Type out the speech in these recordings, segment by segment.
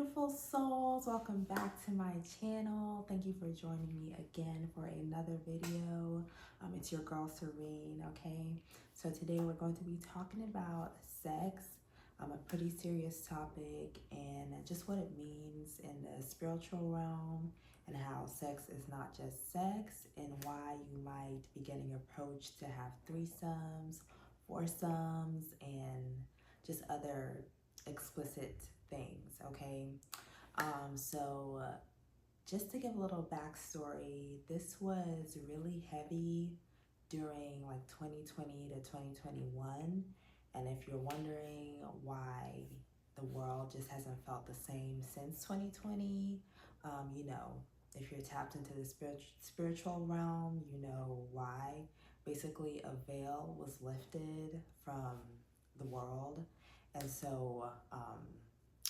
beautiful souls, welcome back to my channel. Thank you for joining me again for another video. It's your girl Serene. Okay, so today we're going to be talking about sex, a pretty serious topic, and just what it means in the spiritual realm, and how sex is not just sex, and why you might be getting approached to have threesomes, foursomes, and just other explicit things. Okay, just to give a little backstory, this was really heavy during like 2020 to 2021, and if you're wondering why the world just hasn't felt the same since 2020, you know, if you're tapped into the spiritual realm, you know why. Basically, a veil was lifted from the world, and so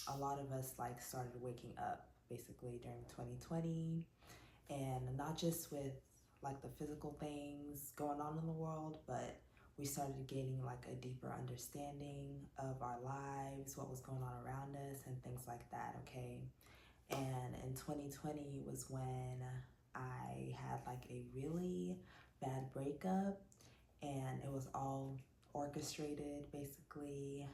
a lot of us like started waking up basically during 2020, and not just with like the physical things going on in the world, but we started gaining like a deeper understanding of our lives, what was going on around us, and things like that. Okay, and in 2020 was when I had like a really bad breakup, and it was all orchestrated basically.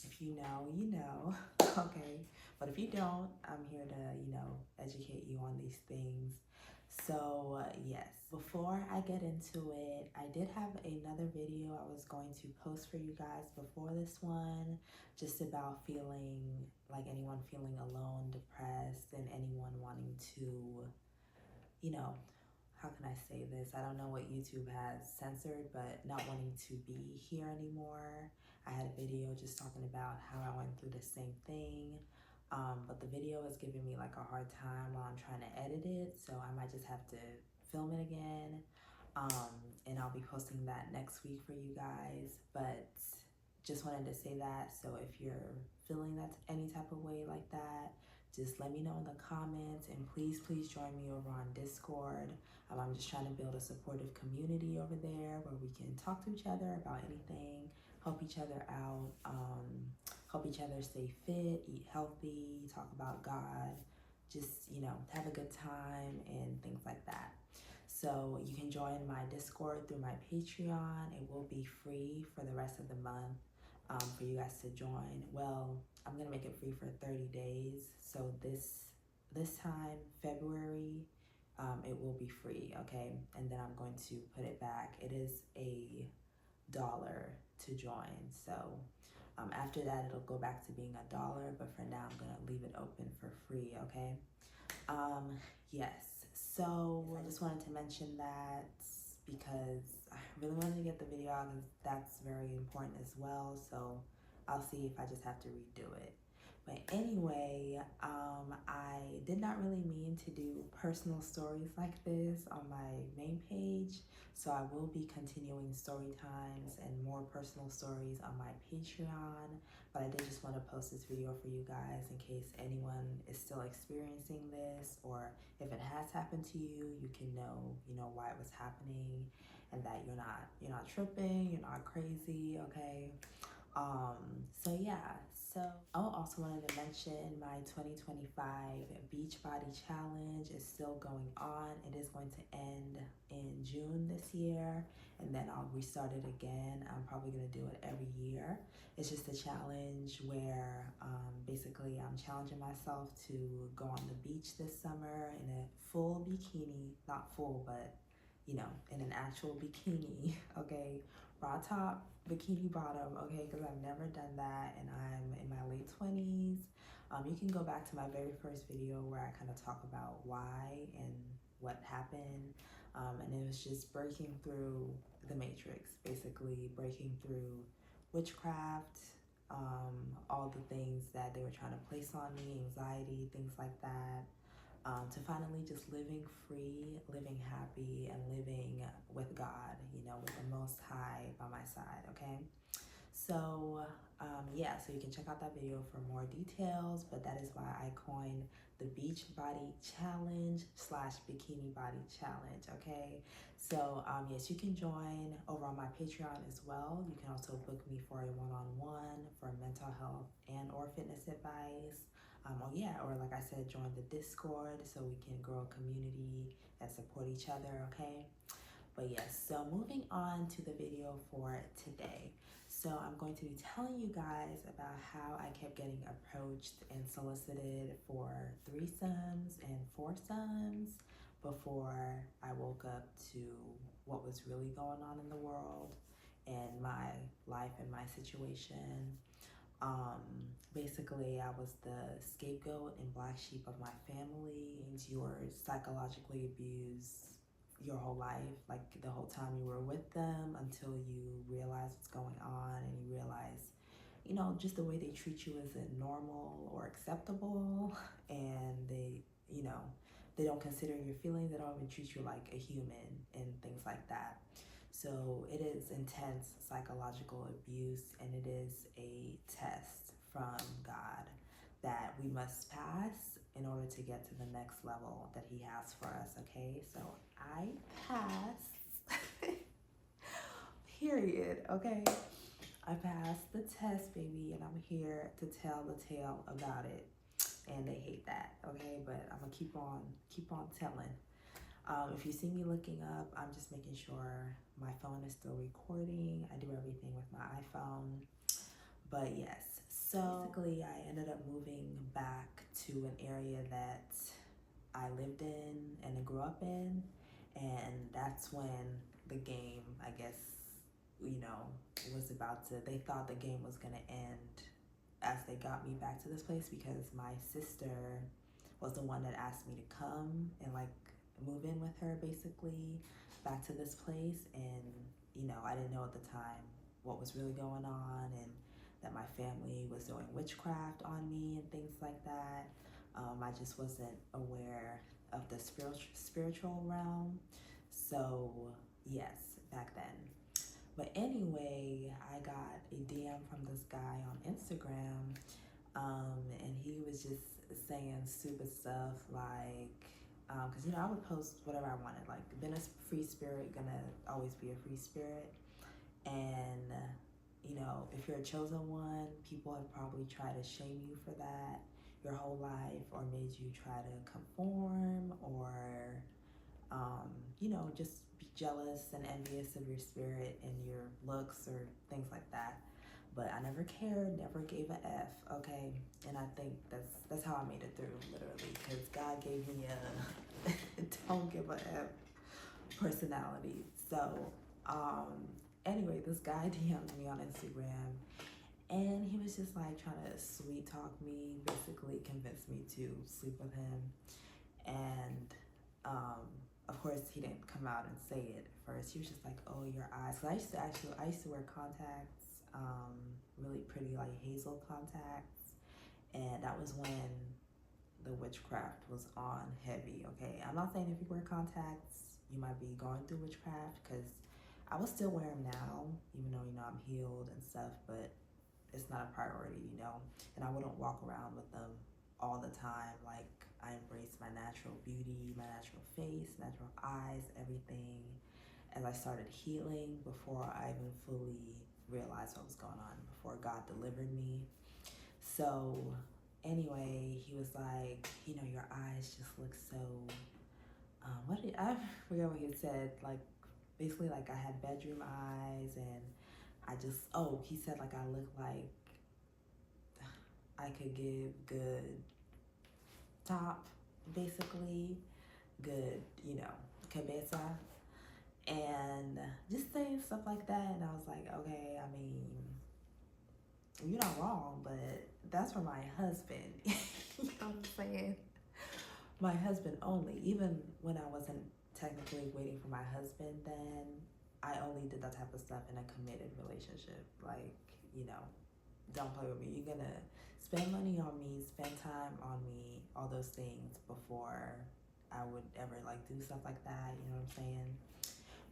If you know, you know. Okay, but if you don't, I'm here to, you know, educate you on these things. So yes, before I get into it, I did have another video I was going to post for you guys before this one, just about feeling like anyone feeling alone, depressed, and anyone wanting to, you know, how can I say this? I don't know what YouTube has censored, but not wanting to be here anymore. I had a video just talking about how I went through the same thing, but the video is giving me like a hard time while I'm trying to edit it, so I might just have to film it again, and I'll be posting that next week for you guys. But just wanted to say that, so if you're feeling that any type of way like that, just let me know in the comments, and please join me over on Discord. I'm just trying to build a supportive community over there where we can talk to each other about anything, help each other out, help each other stay fit, eat healthy, talk about God, just, you know, have a good time and things like that. So you can join my Discord through my Patreon. It will be free for the rest of the month, for you guys to join. Well, I'm gonna make it free for 30 days. So this time, February, it will be free, okay? And then I'm going to put it back. It is $1 to join. So after that, it'll go back to being $1, but for now, I'm gonna leave it open for free, okay? Yes, so I just wanted to mention that because I really wanted to get the video out, because that's very important as well. So I'll see if I just have to redo it. But anyway, I did not really mean to do personal stories like this on my main page, so I will be continuing story times and more personal stories on my Patreon. But I did just want to post this video for you guys in case anyone is still experiencing this, or if it has happened to you, you can know, you know, why it was happening, and that you're not tripping, you're not crazy, okay? So yeah, so I also wanted to mention my 2025 Beachbody Challenge is still going on. It is going to end in June this year, and then I'll restart it again. I'm probably gonna do it every year. It's just a challenge where basically I'm challenging myself to go on the beach this summer in a full bikini, not full, but you know, in an actual bikini, okay? Bra top, bikini bottom, okay? Because I've never done that, and I'm in my late 20s. You can go back to my very first video where I kind of talk about why and what happened. And it was just breaking through the matrix, basically breaking through witchcraft, all the things that they were trying to place on me, anxiety, things like that. To finally just living free, living happy, and living with God, you know, with the Most High by my side, okay? So yeah, so you can check out that video for more details, but that is why I coined the beach body challenge slash bikini body challenge. Okay, so yes, you can join over on my Patreon as well. You can also book me for a one-on-one for mental health and or fitness advice. Oh yeah, or like I said, join the Discord so we can grow a community and support each other. Okay. But yes, so moving on to the video for today. So I'm going to be telling you guys about how I kept getting approached and solicited for threesomes and foursomes before I woke up to what was really going on in the world and my life and my situation. Um, Basically, I was the scapegoat and black sheep of my family, and you were psychologically abused your whole life, like the whole time you were with them until you realize what's going on and you realize, just the way they treat you isn't normal or acceptable, and they don't consider your feelings, they don't even treat you like a human and things like that. So it is intense psychological abuse, and it is a test from God that we must pass in order to get to the next level that He has for us. Okay, so I passed. Period. Okay, I passed the test, baby, and I'm here to tell the tale about it. And they hate that. Okay, but I'm gonna keep on telling. If you see me looking up, I'm just making sure my phone is still recording. I do everything with my iPhone. But yes, so basically I ended up moving back to an area that I lived in and grew up in. And that's when the game, I guess, was about to, they thought the game was going to end as they got me back to this place, because my sister was the one that asked me to come and like move in with her basically back to this place. And I didn't know at the time what was really going on, and that my family was doing witchcraft on me and things like that. I just wasn't aware of the spiritual realm. So yes, back then. But anyway, I got a DM from this guy on Instagram, and he was just saying stupid stuff like, because I would post whatever I wanted, like, been a free spirit, gonna always be a free spirit. And if you're a chosen one, people have probably tried to shame you for that your whole life, or made you try to conform, or just be jealous and envious of your spirit and your looks or things like that. But I never cared, never gave a F, okay? And I think that's how I made it through, literally, because God gave me a don't give a F personality. So anyway, this guy DM'd me on Instagram, and he was just like trying to sweet talk me, basically convince me to sleep with him. And of course, he didn't come out and say it at first. He was just like, "Oh, your eyes." So I used to wear contacts, really pretty like hazel contacts, and that was when the witchcraft was on heavy. Okay, I'm not saying if you wear contacts, you might be going through witchcraft, because I would still wear them now, even though I'm healed and stuff, but it's not a priority. And I wouldn't walk around with them all the time. Like, I embraced my natural beauty, my natural face, natural eyes, everything, as I started healing before I even fully realized what was going on, before God delivered me. So anyway, he was like, your eyes just look so, I forget what he said, like, basically like I had bedroom eyes, and he said like I look like I could give good top, basically, good, cabeza, and just saying stuff like that. And I was like, okay, I mean, you're not wrong, but that's for my husband. You know what I'm saying? My husband only. Even when I wasn't technically waiting for my husband, then I only did that type of stuff in a committed relationship. Like, don't play with me. You're gonna spend money on me, spend time on me, all those things before I would ever like do stuff like that. You know what I'm saying?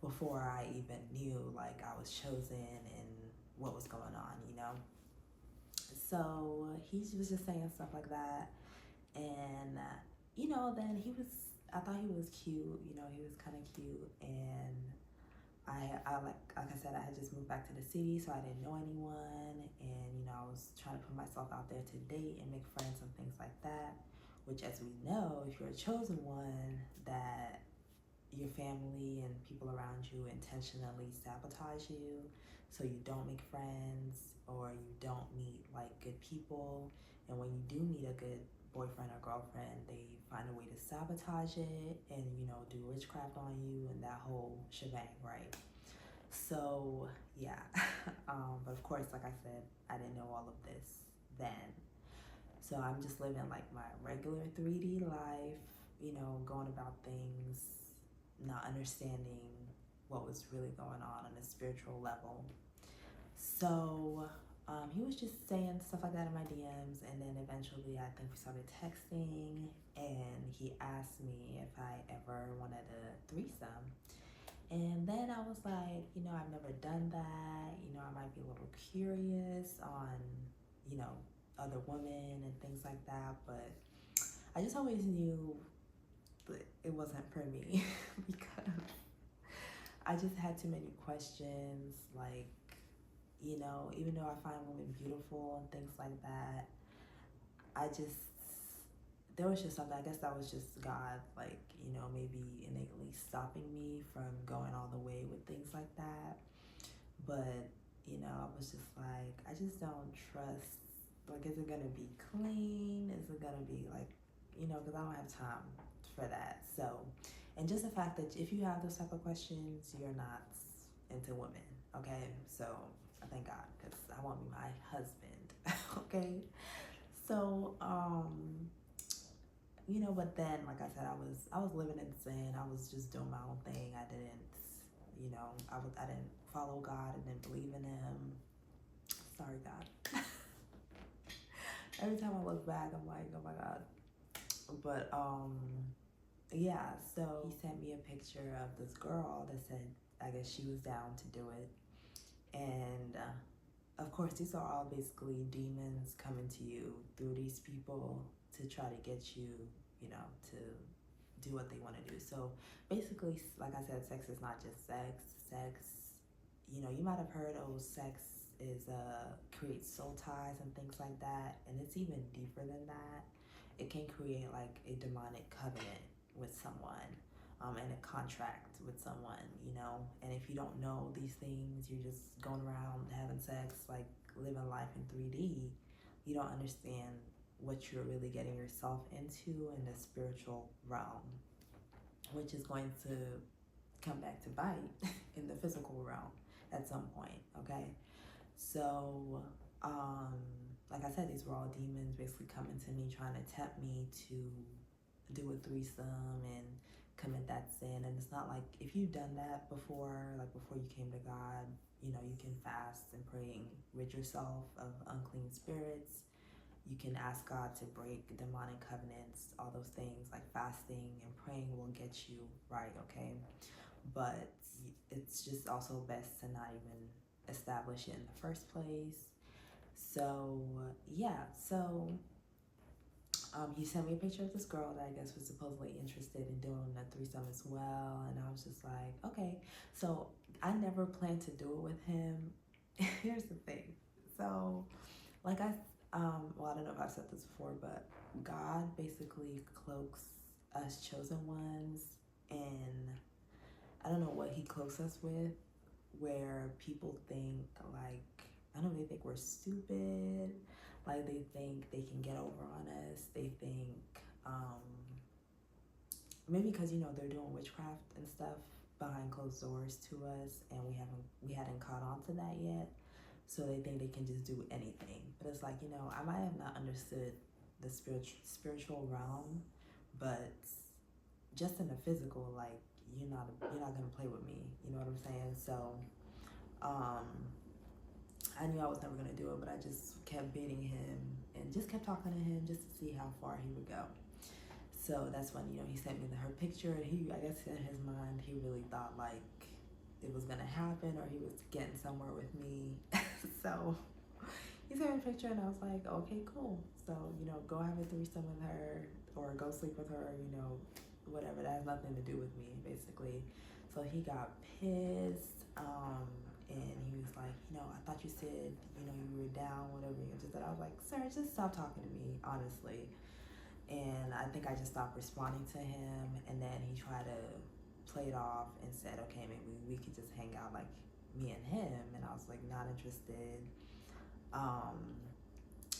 Before I even knew like I was chosen and what was going on, you know. So he was just saying stuff like that, and you know, then I thought he was cute, you know, he was kind of cute, and I like I said, I had just moved back to the city, so I didn't know anyone, and you know, I was trying to put myself out there to date and make friends and things like that. Which, as we know, if you're a chosen one, that your family and people around you intentionally sabotage you, so you don't make friends or you don't meet like good people. And when you do meet a good boyfriend or girlfriend, they find a way to sabotage it and, you know, do witchcraft on you and that whole shebang, right? So yeah. But of course, like I said, I didn't know all of this then. So I'm just living like my regular 3D life, you know, going about things, not understanding what was really going on a spiritual level. So he was just saying stuff like that in my DMs, and then eventually I think we started texting, and he asked me if I ever wanted a threesome. And then I was like, you know, I've never done that. You know, I might be a little curious on, you know, other women and things like that. But I just always knew that it wasn't for me because I just had too many questions. Like, you know, even though I find women beautiful and things like that, there was just something, I guess that was just God, like, you know, maybe innately stopping me from going all the way with things like that. But, you know, I was just like, I just don't trust, like, is it gonna be clean? Is it gonna be like, you know, because I don't have time for that. So, and just the fact that if you have those type of questions, you're not into women, okay? So, I thank God, because I want me my husband, okay? So, you know, but then, like I said, I was living in sin. I was just doing my own thing. I didn't, you know, I didn't follow God. I didn't believe in Him. Sorry, God. Every time I look back, I'm like, oh my God. But yeah. So he sent me a picture of this girl that said, I guess she was down to do it, and of course, these are all basically demons coming to you through these people to try to get you, you know, to do what they want to do. So basically, like I said, sex is not just sex. Sex, you know, you might have heard, oh, sex is creates soul ties and things like that, and it's even deeper than that. It can create like a demonic covenant with someone, and a contract with someone, you know. And if you don't know these things, you're just going around having sex, like living life in 3D. You don't understand what you're really getting yourself into in the spiritual realm, which is going to come back to bite in the physical realm at some point, okay? So, like I said, these were all demons basically coming to me, trying to tempt me to do a threesome and commit that sin. And it's not like, if you've done that before, like before you came to God, you know, you can fast and pray and rid yourself of unclean spirits. You can ask God to break demonic covenants, all those things. Like fasting and praying will get you right, okay? But it's just also best to not even establish it in the first place. So yeah, so he sent me a picture of this girl that I guess was supposedly interested in doing a threesome as well, and I was just like, okay. So I never planned to do it with him. Here's the thing. So, like well, I don't know if I've said this before, but God basically cloaks us chosen ones, and I don't know what He cloaks us with, where people think like, I don't know, they think we're stupid, like they think they can get over on us. They think maybe because, you know, they're doing witchcraft and stuff behind closed doors to us, and we hadn't caught on to that yet. So they think they can just do anything. But it's like, you know, I might have not understood the spiritual realm, but just in the physical, like, you're not gonna play with me. You know what I'm saying? So I knew I was never gonna do it, but I just kept baiting him and just kept talking to him just to see how far he would go. So that's when, you know, he sent me her picture, and I guess in his mind, he really thought like it was gonna happen, or he was getting somewhere with me. So he sent me a picture and I was like, okay, cool. So, go have a threesome with her or go sleep with her, whatever. That has nothing to do with me, basically. So he got pissed. And he was like, I thought you said, you were down, whatever you just said. I was like, sir, just stop talking to me, honestly. And I think I just stopped responding to him. And then he tried to play it off and said, okay, maybe we could just hang out like me and him. And I was like, not interested.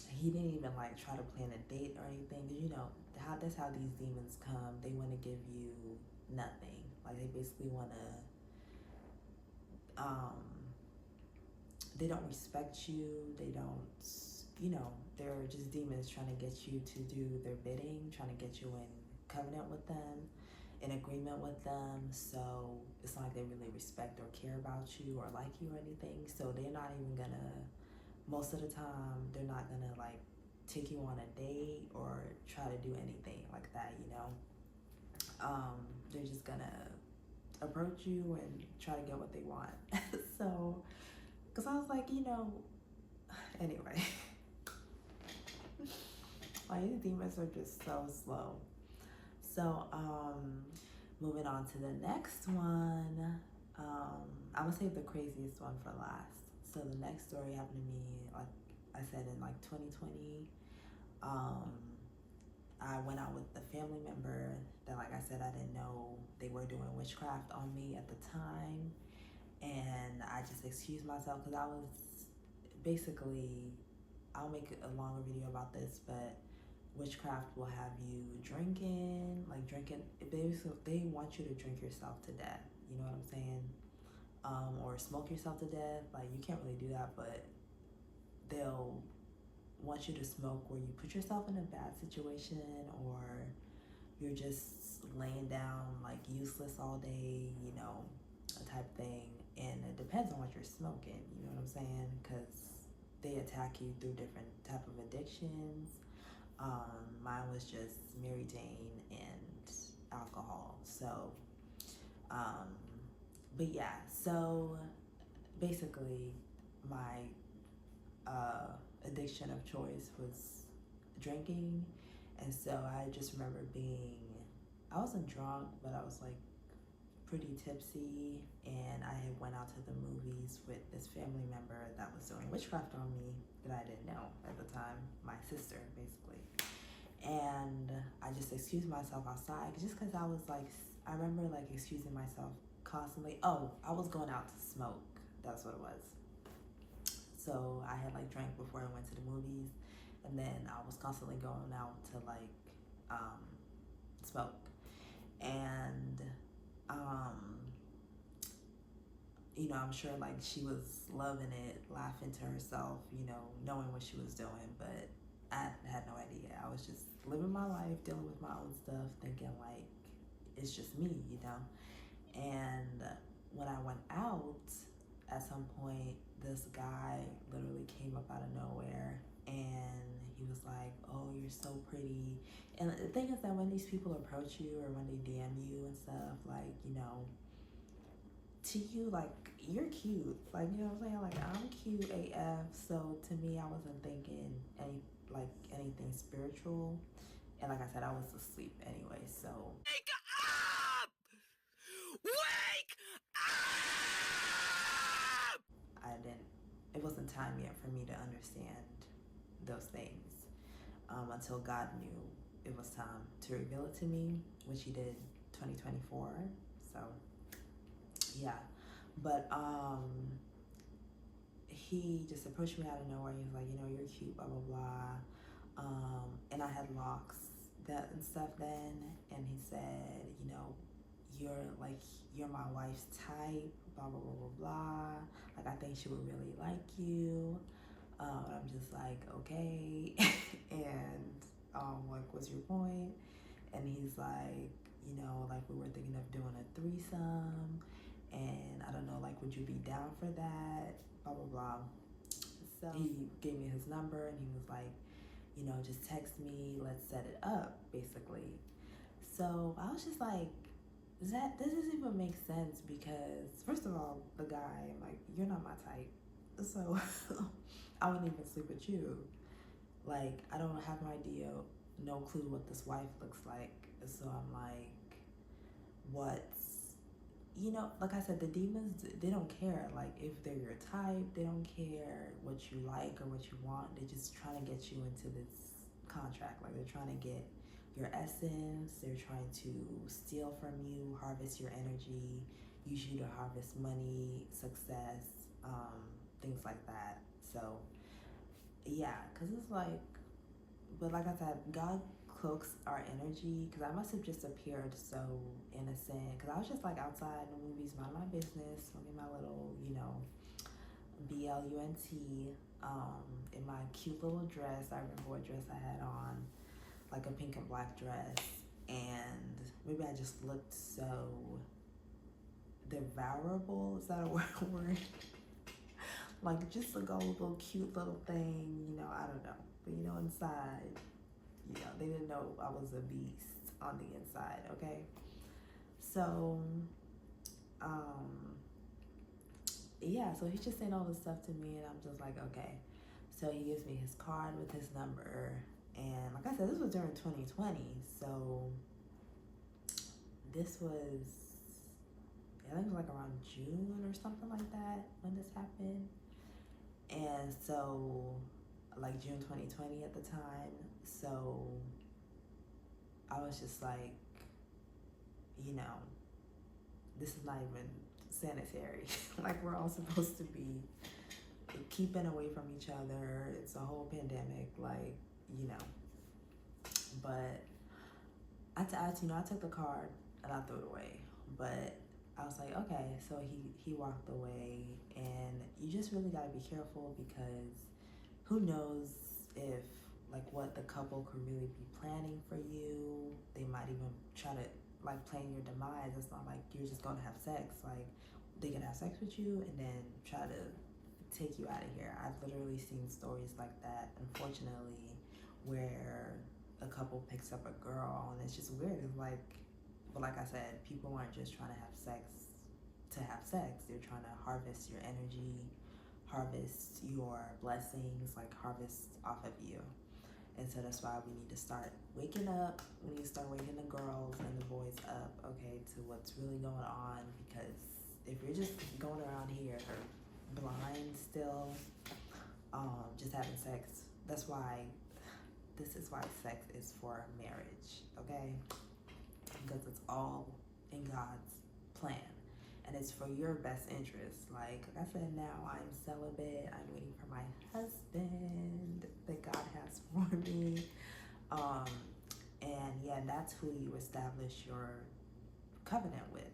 He didn't even like try to plan a date or anything. That's how these demons come. They want to give you nothing. Like they basically want to, they don't respect you. They don't, they're just demons trying to get you to do their bidding, trying to get you in covenant with them, in agreement with them. So it's not like they really respect or care about you or like you or anything. So they're not even gonna, most of the time, they're not gonna like take you on a date or try to do anything like that, They're just gonna approach you and try to get what they want. So, because I was like, anyway, like these demons are just so slow. So, moving on to the next one, I'm gonna save the craziest one for last. So the next story happened to me, like I said, in like 2020. I went out with a family member that, like I said, I didn't know they were doing witchcraft on me at the time. And I just excused myself because I was basically, I'll make a longer video about this, but witchcraft will have you drinking, they want you to drink yourself to death. You know what I'm saying? Or smoke yourself to death. Like you can't really do that, but they'll want you to smoke where you put yourself in a bad situation or you're just laying down like useless all day, a type thing. And it depends on what you're smoking, you know what I'm saying? Because they attack you through different type of addictions. Mine was just Mary Jane and alcohol. So, but yeah, so basically my addiction of choice was drinking. And so I just remember I wasn't drunk, but I was like pretty tipsy, and I had went out to the movies with this family member that was doing witchcraft on me that I didn't know at the time, my sister basically. And I just excused myself outside just because I remember like excusing myself constantly. Oh, I was going out to smoke, that's what it was. So I had like drank before I went to the movies, and then I was constantly going out to like smoke. And I'm sure like she was loving it, laughing to herself, knowing what she was doing, but I had no idea. I was just living my life, dealing with my own stuff, thinking like it's just me, And when I went out, at some point, this guy literally came up out of nowhere and he was like, oh, you're so pretty. And the thing is that when these people approach you or when they DM you and stuff, like, to you, like, you're cute. Like, you know what I'm saying? Like, I'm cute AF. So to me, I wasn't thinking anything spiritual. And like I said, I was asleep anyway, so. Wake up! Wake up! It wasn't time yet for me to understand those things until God knew it was time to reveal it to me, which he did 2024. So yeah, but he just approached me out of nowhere. He was like, you're cute, blah blah blah, and I had locks and stuff then, and he said, you're my wife's type, blah blah blah blah blah. Like I think she would really like you. I'm just like, okay. And like, what's your point? And he's like, like we were thinking of doing a threesome, and I don't know, like, would you be down for that? Blah blah blah. So he gave me his number and he was like, just text me, let's set it up, basically. So I was just like, this doesn't even make sense because first of all, the guy, I'm like, you're not my type. So I wouldn't even sleep with you. Like, I don't have no idea, no clue what this wife looks like. So I'm like, what's, like I said, the demons, they don't care. Like, if they're your type, they don't care what you like or what you want. They're just trying to get you into this contract. Like, they're trying to get your essence. They're trying to steal from you, harvest your energy, use you to harvest money, success, things like that. So, yeah, because it's like, but like I said, God cloaks our energy, because I must have just appeared so innocent, because I was just like outside in the movies, mind my business, smoking my little, BLUNT, in my cute little dress. I remember what dress I had on, like a pink and black dress, and maybe I just looked so devourable. Is that a word? Like just a little cute little thing, I don't know. But inside, they didn't know I was a beast on the inside, okay? So, yeah, so he's just saying all this stuff to me, and I'm just like, okay. So he gives me his card with his number, and like I said, this was during 2020, so this was, I think it was like around June or something like that when this happened. And so, like June 2020 at the time, so I was just like, this is not even sanitary. Like, we're all supposed to be keeping away from each other. It's a whole pandemic, like, but I took the card and I threw it away. But I was like, okay, so he walked away, and you just really gotta be careful, because who knows if, like, what the couple could really be planning for you. They might even try to, like, plan your demise. It's not like you're just gonna have sex. Like, they can have sex with you and then try to take you out of here. I've literally seen stories like that, unfortunately, where a couple picks up a girl, and it's just weird. It's like, but like I said, people aren't just trying to have sex to have sex. They're trying to harvest your energy, harvest your blessings, like harvest off of you. And so that's why we need to start waking up. We need to start waking the girls and the boys up, okay, to what's really going on. Because if you're just going around here blind still, just having sex, this is why sex is for marriage, okay? Because it's all in God's plan. And it's for your best interest. Like I said, now I'm celibate. I'm waiting for my husband that God has for me. And yeah, that's who you establish your covenant with.